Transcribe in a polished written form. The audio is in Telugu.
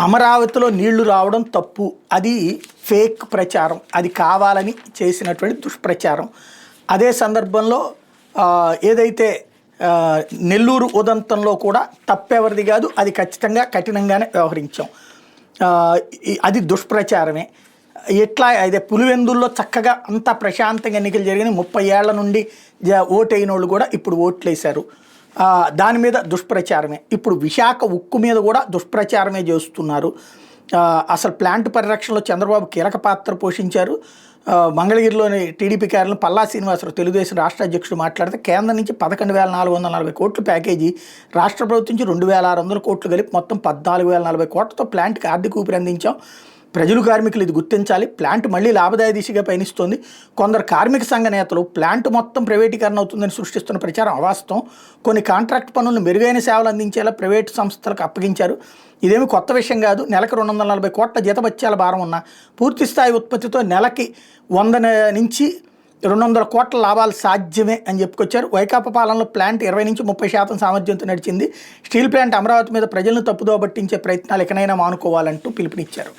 అమరావతిలో నీళ్లు రావడం తప్పు, అది ఫేక్ ప్రచారం, అది కావాలని చేసినటువంటి దుష్ప్రచారం. అదే సందర్భంలో ఏదైతే నెల్లూరు ఉదంతంలో కూడా తప్పెవరిది కాదు, అది ఖచ్చితంగా కఠినంగానే వ్యవహరించాం. అది దుష్ప్రచారమే. ఎట్లా అయితే పులివెందుల్లో చక్కగా అంత ప్రశాంతంగా ఎన్నికలు జరిగిన 30 ఏళ్ల నుండి ఓటైన వాళ్ళు కూడా ఇప్పుడు ఓట్లేశారు. దాని మీద దుష్ప్రచారమే. ఇప్పుడు విశాఖ ఉక్కు మీద కూడా దుష్ప్రచారమే చేస్తున్నారు. అసలు ప్లాంట్ పరిరక్షణలో చంద్రబాబు కీలక పాత్ర పోషించారు. మంగళగిరిలోని టీడీపీ కార్యాలయం పల్లా శ్రీనివాసరావు తెలుగుదేశం రాష్ట్ర అధ్యక్షుడు మాట్లాడితే కేంద్రం నుంచి 11,440 కోట్ల ప్యాకేజీ, రాష్ట్ర ప్రభుత్వం నుంచి 2,600 కోట్లు కలిపి మొత్తం 14,040 కోట్లతో ప్లాంట్కి ఆర్థిక ఊపిరి అందించాం. ప్రజలు కార్మికులు ఇది గుర్తించాలి. ప్లాంట్ మళ్లీ లాభదాయ దిశగా పయనిస్తోంది. కొందరు కార్మిక సంఘ నేతలు ప్లాంట్ మొత్తం ప్రైవేటీకరణ అవుతుందని సృష్టిస్తున్న ప్రచారం అవాస్తవం. కొన్ని కాంట్రాక్ట్ పనులను మెరుగైన సేవలు అందించేలా ప్రైవేటు సంస్థలకు అప్పగించారు. ఇదేమి కొత్త విషయం కాదు. నెలకు 240 కోట్ల జీతభత్యాల భారం ఉన్న పూర్తి స్థాయి ఉత్పత్తితో నెలకి 100 నుంచి 200 కోట్ల లాభాలు సాధ్యమే అని చెప్పుకొచ్చారు. వైకాపా పాలనలో ప్లాంట్ 20 నుంచి 30% సామర్థ్యంతో నడిచింది. స్టీల్ ప్లాంట్ అమరావతి మీద ప్రజలను తప్పుదోవ పట్టించే ప్రయత్నాలు ఎక్కడైనా మానుకోవాలంటూ పిలుపునిచ్చారు.